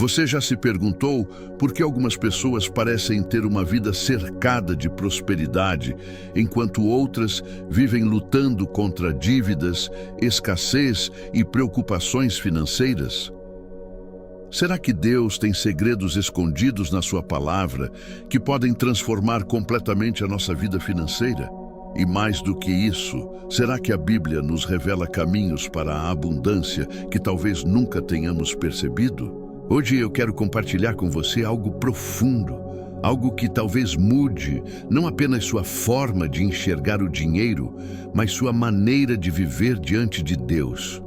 Você já se perguntou por que algumas pessoas parecem ter uma vida cercada de prosperidade, enquanto outras vivem lutando contra dívidas, escassez e preocupações financeiras? Será que Deus tem segredos escondidos na sua palavra que podem transformar completamente a nossa vida financeira? E mais do que isso, será que a Bíblia nos revela caminhos para a abundância que talvez nunca tenhamos percebido? Hoje eu quero compartilhar com você algo profundo, algo que talvez mude não apenas sua forma de enxergar o dinheiro, mas sua maneira de viver diante de Deus.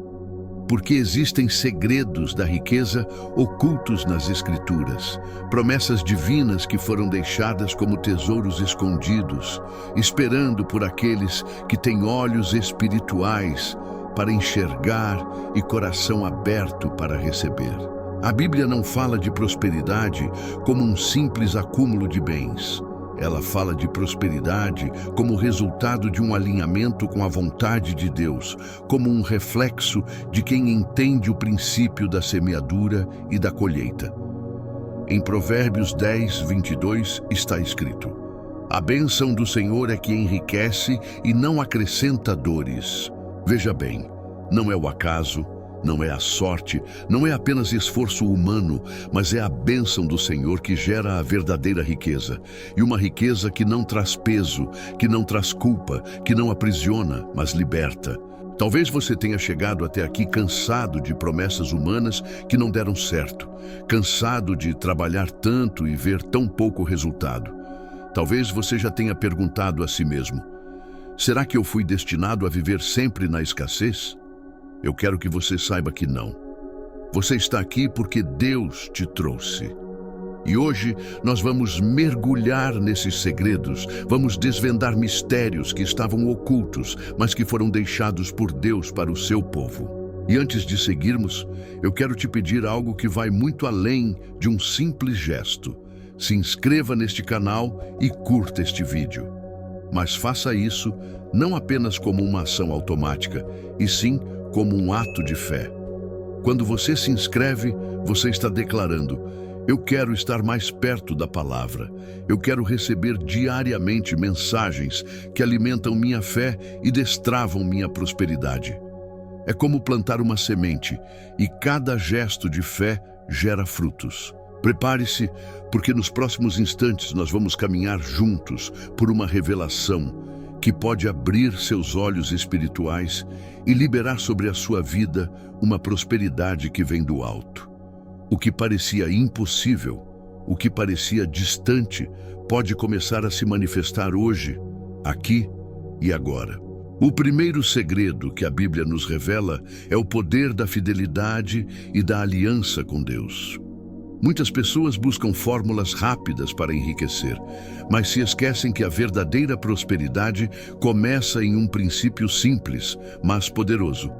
Porque existem segredos da riqueza ocultos nas Escrituras, promessas divinas que foram deixadas como tesouros escondidos, esperando por aqueles que têm olhos espirituais para enxergar e coração aberto para receber. A Bíblia não fala de prosperidade como um simples acúmulo de bens. Ela fala de prosperidade como resultado de um alinhamento com a vontade de Deus, como um reflexo de quem entende o princípio da semeadura e da colheita. Em Provérbios 10, 22 está escrito: a bênção do Senhor é que enriquece e não acrescenta dores. Veja bem, não é o acaso, não é a sorte, não é apenas esforço humano, mas é a bênção do Senhor que gera a verdadeira riqueza. E uma riqueza que não traz peso, que não traz culpa, que não aprisiona, mas liberta. Talvez você tenha chegado até aqui cansado de promessas humanas que não deram certo, cansado de trabalhar tanto e ver tão pouco resultado. Talvez você já tenha perguntado a si mesmo: será que eu fui destinado a viver sempre na escassez? Eu quero que você saiba que não. Você está aqui porque Deus te trouxe. E hoje nós vamos mergulhar nesses segredos, vamos desvendar mistérios que estavam ocultos, mas que foram deixados por Deus para o seu povo. E antes de seguirmos, eu quero te pedir algo que vai muito além de um simples gesto. Se inscreva neste canal e curta este vídeo. Mas faça isso não apenas como uma ação automática, e sim como um ato de fé. Quando você se inscreve, você está declarando: eu quero estar mais perto da palavra. Eu quero receber diariamente mensagens que alimentam minha fé e destravam minha prosperidade. É como plantar uma semente, e cada gesto de fé gera frutos. Prepare-se, porque nos próximos instantes nós vamos caminhar juntos por uma revelação que pode abrir seus olhos espirituais e liberar sobre a sua vida uma prosperidade que vem do alto. O que parecia impossível, o que parecia distante, pode começar a se manifestar hoje, aqui e agora. O primeiro segredo que a Bíblia nos revela é o poder da fidelidade e da aliança com Deus. Muitas pessoas buscam fórmulas rápidas para enriquecer, mas se esquecem que a verdadeira prosperidade começa em um princípio simples, mas poderoso: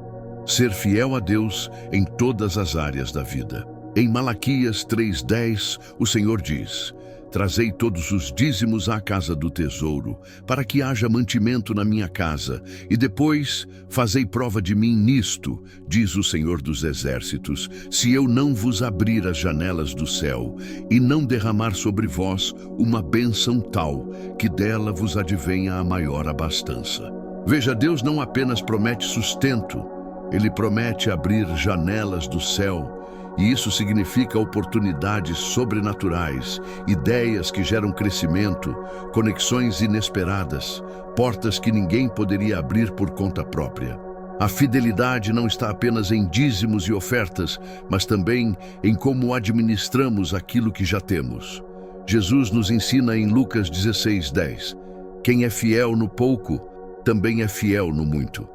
ser fiel a Deus em todas as áreas da vida. Em Malaquias 3:10, o Senhor diz: trazei todos os dízimos à casa do tesouro, para que haja mantimento na minha casa, e depois fazei prova de mim nisto, diz o Senhor dos Exércitos, se eu não vos abrir as janelas do céu, e não derramar sobre vós uma bênção tal, que dela vos advenha a maior abastança. Veja, Deus não apenas promete sustento, Ele promete abrir janelas do céu. E isso significa oportunidades sobrenaturais, ideias que geram crescimento, conexões inesperadas, portas que ninguém poderia abrir por conta própria. A fidelidade não está apenas em dízimos e ofertas, mas também em como administramos aquilo que já temos. Jesus nos ensina em Lucas 16:10: quem é fiel no pouco, também é fiel no muito.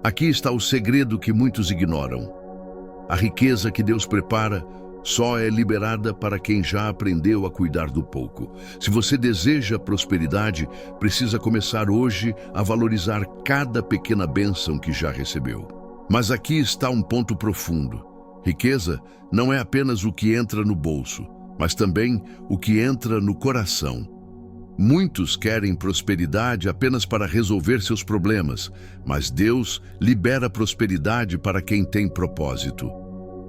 Aqui está o segredo que muitos ignoram. A riqueza que Deus prepara só é liberada para quem já aprendeu a cuidar do pouco. Se você deseja prosperidade, precisa começar hoje a valorizar cada pequena bênção que já recebeu. Mas aqui está um ponto profundo. Riqueza não é apenas o que entra no bolso, mas também o que entra no coração. Muitos querem prosperidade apenas para resolver seus problemas, mas Deus libera prosperidade para quem tem propósito.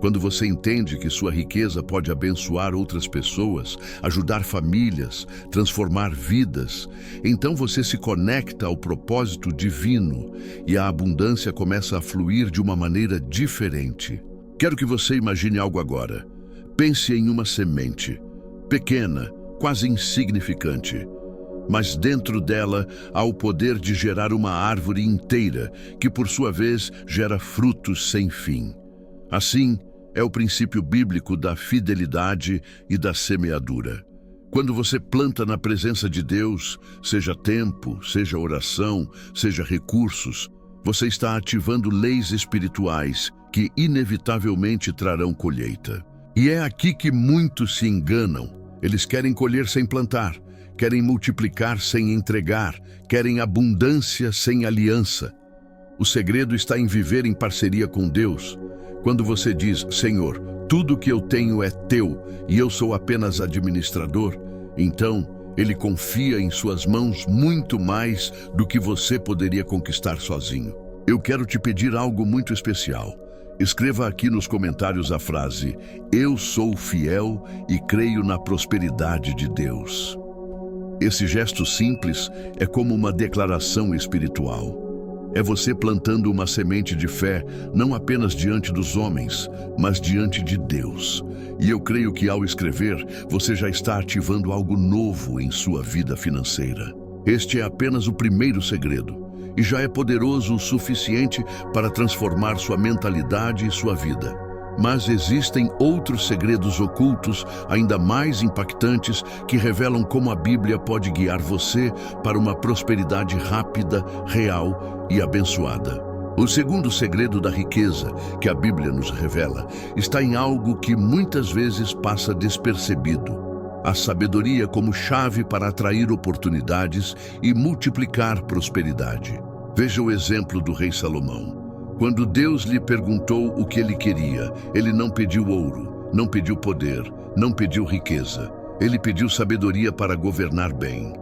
Quando você entende que sua riqueza pode abençoar outras pessoas, ajudar famílias, transformar vidas, então você se conecta ao propósito divino e a abundância começa a fluir de uma maneira diferente. Quero que você imagine algo agora. Pense em uma semente, pequena, quase insignificante, mas dentro dela há o poder de gerar uma árvore inteira, que por sua vez gera frutos sem fim. Assim, é o princípio bíblico da fidelidade e da semeadura. Quando você planta na presença de Deus, seja tempo, seja oração, seja recursos, você está ativando leis espirituais que inevitavelmente trarão colheita. E é aqui que muitos se enganam. Eles querem colher sem plantar, querem multiplicar sem entregar, querem abundância sem aliança. O segredo está em viver em parceria com Deus. Quando você diz, Senhor, tudo que eu tenho é teu e eu sou apenas administrador, então Ele confia em suas mãos muito mais do que você poderia conquistar sozinho. Eu quero te pedir algo muito especial. Escreva aqui nos comentários a frase, eu sou fiel e creio na prosperidade de Deus. Esse gesto simples é como uma declaração espiritual. É você plantando uma semente de fé, não apenas diante dos homens, mas diante de Deus. E eu creio que ao escrever, você já está ativando algo novo em sua vida financeira. Este é apenas o primeiro segredo, e já é poderoso o suficiente para transformar sua mentalidade e sua vida. Mas existem outros segredos ocultos, ainda mais impactantes, que revelam como a Bíblia pode guiar você para uma prosperidade rápida, real e abençoada. O segundo segredo da riqueza que a Bíblia nos revela está em algo que muitas vezes passa despercebido: a sabedoria como chave para atrair oportunidades e multiplicar prosperidade. Veja o exemplo do rei Salomão. Quando Deus lhe perguntou o que ele queria, ele não pediu ouro, não pediu poder, não pediu riqueza. Ele pediu sabedoria para governar bem.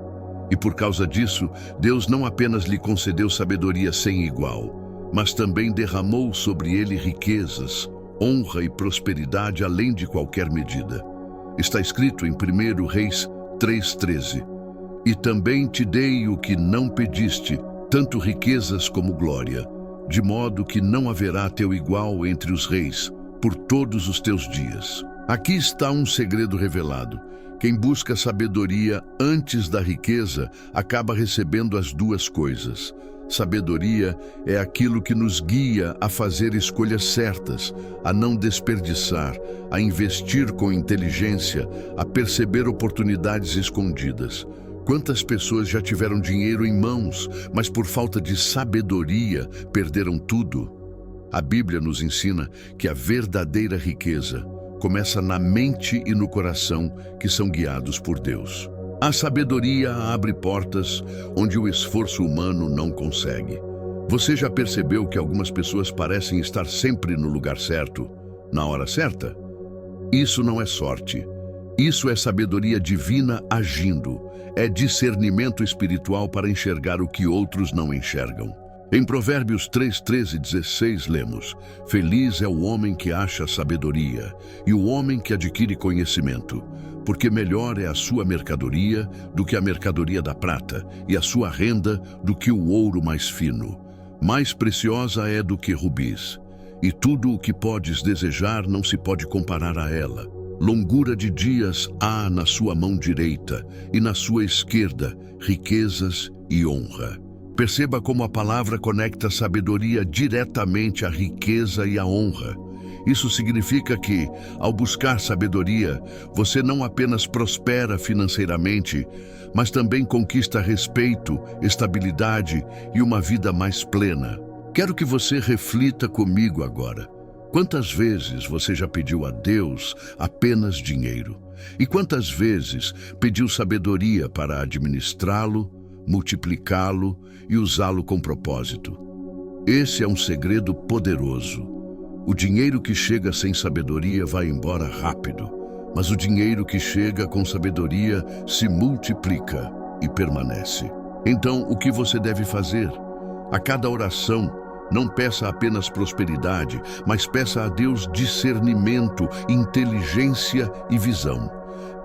E por causa disso, Deus não apenas lhe concedeu sabedoria sem igual, mas também derramou sobre ele riquezas, honra e prosperidade além de qualquer medida. Está escrito em 1 Reis 3:13. E também te dei o que não pediste, tanto riquezas como glória, de modo que não haverá teu igual entre os reis, por todos os teus dias. Aqui está um segredo revelado. Quem busca sabedoria antes da riqueza acaba recebendo as duas coisas. Sabedoria é aquilo que nos guia a fazer escolhas certas, a não desperdiçar, a investir com inteligência, a perceber oportunidades escondidas. Quantas pessoas já tiveram dinheiro em mãos, mas por falta de sabedoria perderam tudo? A Bíblia nos ensina que a verdadeira riqueza começa na mente e no coração, que são guiados por Deus. A sabedoria abre portas onde o esforço humano não consegue. Você já percebeu que algumas pessoas parecem estar sempre no lugar certo, na hora certa? Isso não é sorte. Isso é sabedoria divina agindo. É discernimento espiritual para enxergar o que outros não enxergam. Em Provérbios 3:13-16 lemos: Feliz é o homem que acha sabedoria e o homem que adquire conhecimento, porque melhor é a sua mercadoria do que a mercadoria da prata, e a sua renda do que o ouro mais fino. Mais preciosa é do que rubis, e tudo o que podes desejar não se pode comparar a ela. Longura de dias há na sua mão direita, e na sua esquerda riquezas e honra. Perceba como a palavra conecta a sabedoria diretamente à riqueza e à honra. Isso significa que, ao buscar sabedoria, você não apenas prospera financeiramente, mas também conquista respeito, estabilidade e uma vida mais plena. Quero que você reflita comigo agora. Quantas vezes você já pediu a Deus apenas dinheiro? E quantas vezes pediu sabedoria para administrá-lo, multiplicá-lo e usá-lo com propósito? Esse é um segredo poderoso. O dinheiro que chega sem sabedoria vai embora rápido, mas o dinheiro que chega com sabedoria se multiplica e permanece. Então, o que você deve fazer? A cada oração, Não peça apenas prosperidade, mas peça a Deus discernimento, inteligência e visão.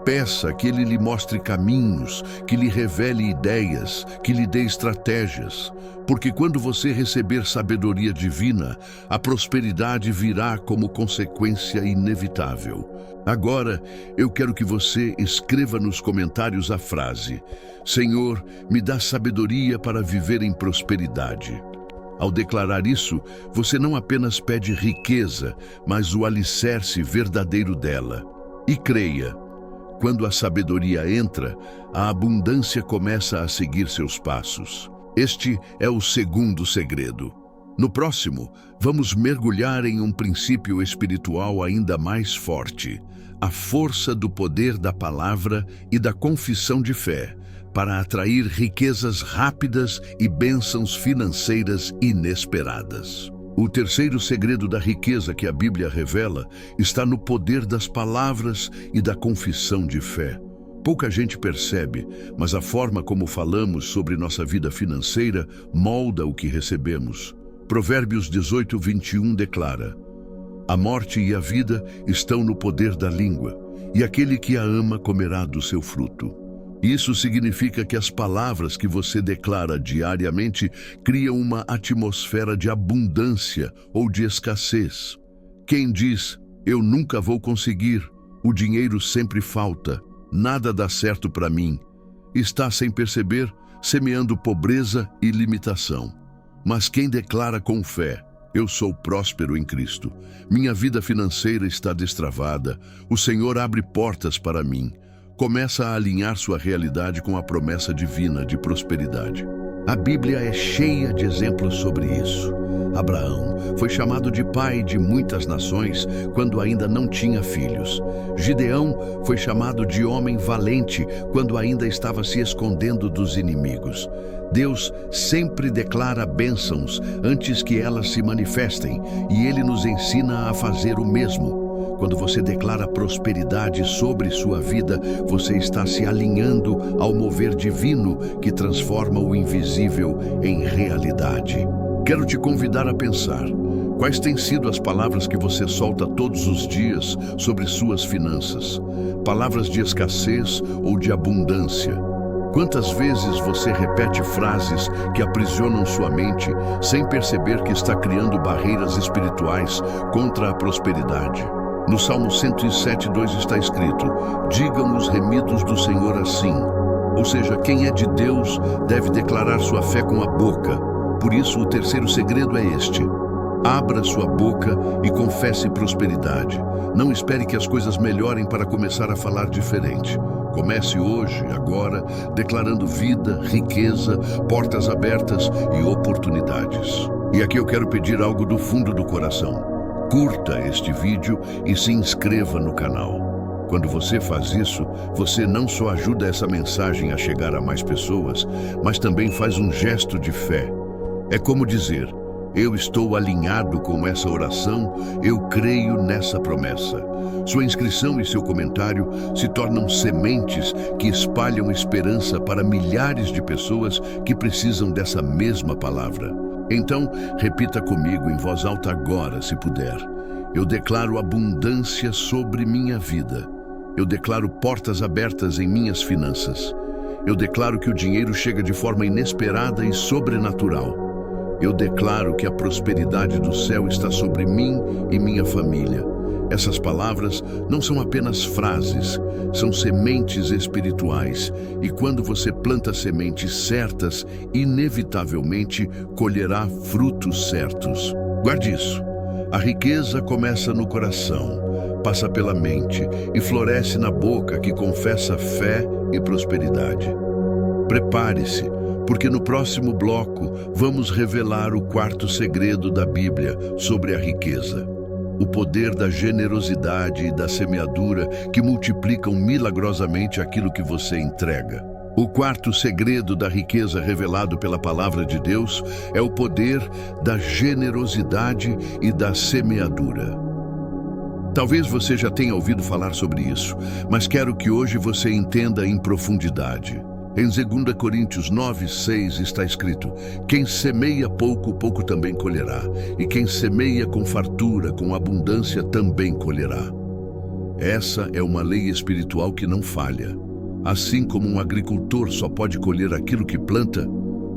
Peça que Ele lhe mostre caminhos, que lhe revele ideias, que lhe dê estratégias. Porque quando você receber sabedoria divina, a prosperidade virá como consequência inevitável. Agora, eu quero que você escreva nos comentários a frase: Senhor, me dá sabedoria para viver em prosperidade. Ao declarar isso, você não apenas pede riqueza, mas o alicerce verdadeiro dela. E creia, quando a sabedoria entra, a abundância começa a seguir seus passos. Este é o segundo segredo. No próximo, vamos mergulhar em um princípio espiritual ainda mais forte: a força do poder da palavra e da confissão de fé, para atrair riquezas rápidas e bênçãos financeiras inesperadas. O terceiro segredo da riqueza que a Bíblia revela está no poder das palavras e da confissão de fé. Pouca gente percebe, mas a forma como falamos sobre nossa vida financeira molda o que recebemos. Provérbios 18:21 declara: a morte e a vida estão no poder da língua, e aquele que a ama comerá do seu fruto. Isso significa que as palavras que você declara diariamente criam uma atmosfera de abundância ou de escassez. Quem diz, eu nunca vou conseguir, o dinheiro sempre falta, nada dá certo para mim, está sem perceber, semeando pobreza e limitação. Mas quem declara com fé, eu sou próspero em Cristo, minha vida financeira está destravada, o Senhor abre portas para mim, começa a alinhar sua realidade com a promessa divina de prosperidade. A Bíblia é cheia de exemplos sobre isso. Abraão foi chamado de pai de muitas nações quando ainda não tinha filhos. Gideão foi chamado de homem valente quando ainda estava se escondendo dos inimigos. Deus sempre declara bênçãos antes que elas se manifestem, e Ele nos ensina a fazer o mesmo. Quando você declara prosperidade sobre sua vida, você está se alinhando ao mover divino que transforma o invisível em realidade. Quero te convidar a pensar: quais têm sido as palavras que você solta todos os dias sobre suas finanças? Palavras de escassez ou de abundância? Quantas vezes você repete frases que aprisionam sua mente sem perceber que está criando barreiras espirituais contra a prosperidade? No Salmo 107:2 está escrito: digam os remidos do Senhor assim. Ou seja, quem é de Deus deve declarar sua fé com a boca. Por isso, o terceiro segredo é este: abra sua boca e confesse prosperidade. Não espere que as coisas melhorem para começar a falar diferente. Comece hoje, agora, declarando vida, riqueza, portas abertas e oportunidades. E aqui eu quero pedir algo do fundo do coração. Curta este vídeo e se inscreva no canal. Quando você faz isso, você não só ajuda essa mensagem a chegar a mais pessoas, mas também faz um gesto de fé. É como dizer: eu estou alinhado com essa oração, eu creio nessa promessa. Sua inscrição e seu comentário se tornam sementes que espalham esperança para milhares de pessoas que precisam dessa mesma palavra. Então, repita comigo em voz alta agora, se puder. Eu declaro abundância sobre minha vida. Eu declaro portas abertas em minhas finanças. Eu declaro que o dinheiro chega de forma inesperada e sobrenatural. Eu declaro que a prosperidade do céu está sobre mim e minha família. Essas palavras não são apenas frases, são sementes espirituais. E quando você planta sementes certas, inevitavelmente colherá frutos certos. Guarde isso. A riqueza começa no coração, passa pela mente e floresce na boca que confessa fé e prosperidade. Prepare-se, porque no próximo bloco vamos revelar o quarto segredo da Bíblia sobre a riqueza. O poder da generosidade e da semeadura que multiplicam milagrosamente aquilo que você entrega. O quarto segredo da riqueza revelado pela palavra de Deus é o poder da generosidade e da semeadura. Talvez você já tenha ouvido falar sobre isso, mas quero que hoje você entenda em profundidade. Em 2 Coríntios 9:6 está escrito: quem semeia pouco, pouco também colherá, e quem semeia com fartura, com abundância, também colherá. Essa é uma lei espiritual que não falha. Assim como um agricultor só pode colher aquilo que planta,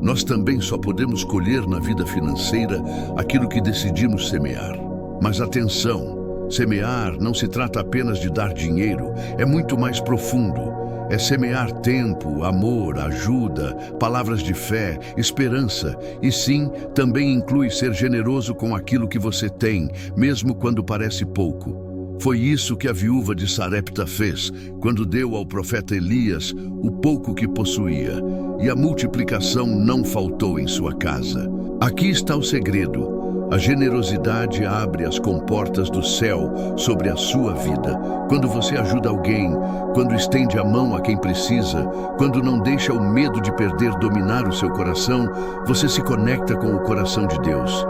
nós também só podemos colher na vida financeira aquilo que decidimos semear. Mas atenção, semear não se trata apenas de dar dinheiro, é muito mais profundo. É semear tempo, amor, ajuda, palavras de fé, esperança. E sim, também inclui ser generoso com aquilo que você tem, mesmo quando parece pouco. Foi isso que a viúva de Sarepta fez, quando deu ao profeta Elias o pouco que possuía, e a multiplicação não faltou em sua casa. Aqui está o segredo. A generosidade abre as comportas do céu sobre a sua vida. Quando você ajuda alguém, quando estende a mão a quem precisa, quando não deixa o medo de perder dominar o seu coração, você se conecta com o coração de Deus.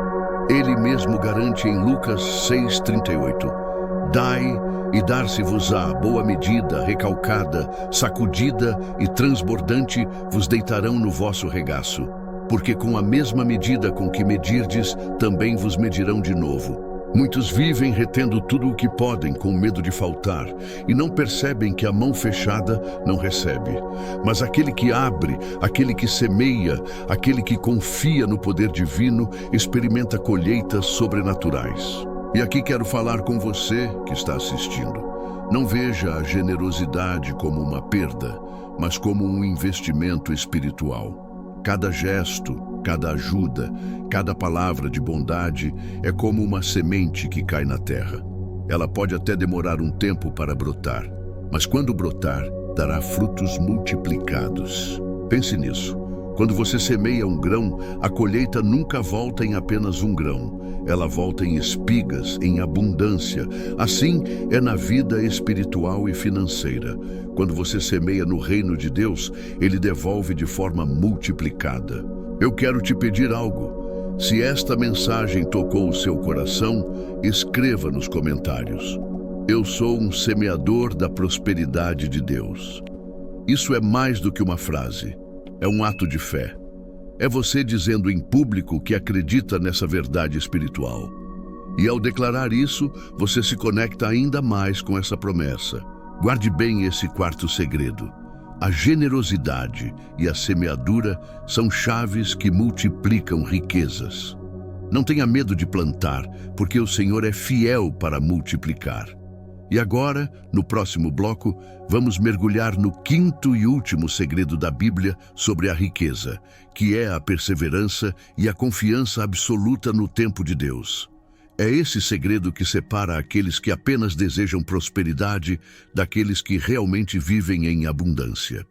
Ele mesmo garante em Lucas 6:38: dai e dar-se-vos-á boa medida, recalcada, sacudida e transbordante, vos deitarão no vosso regaço. Porque com a mesma medida com que medirdes, também vos medirão de novo. Muitos vivem retendo tudo o que podem, com medo de faltar, e não percebem que a mão fechada não recebe. Mas aquele que abre, aquele que semeia, aquele que confia no poder divino, experimenta colheitas sobrenaturais. E aqui quero falar com você que está assistindo. Não veja a generosidade como uma perda, mas como um investimento espiritual. Cada gesto, cada ajuda, cada palavra de bondade é como uma semente que cai na terra. Ela pode até demorar um tempo para brotar, mas quando brotar, dará frutos multiplicados. Pense nisso. Quando você semeia um grão, a colheita nunca volta em apenas um grão. Ela volta em espigas, em abundância. Assim é na vida espiritual e financeira. Quando você semeia no reino de Deus, Ele devolve de forma multiplicada. Eu quero te pedir algo. Se esta mensagem tocou o seu coração, escreva nos comentários: eu sou um semeador da prosperidade de Deus. Isso é mais do que uma frase. É um ato de fé. É você dizendo em público que acredita nessa verdade espiritual. E ao declarar isso, você se conecta ainda mais com essa promessa. Guarde bem esse quarto segredo. A generosidade e a semeadura são chaves que multiplicam riquezas. Não tenha medo de plantar, porque o Senhor é fiel para multiplicar. E agora, no próximo bloco, vamos mergulhar no quinto e último segredo da Bíblia sobre a riqueza, que é a perseverança e a confiança absoluta no tempo de Deus. É esse segredo que separa aqueles que apenas desejam prosperidade daqueles que realmente vivem em abundância.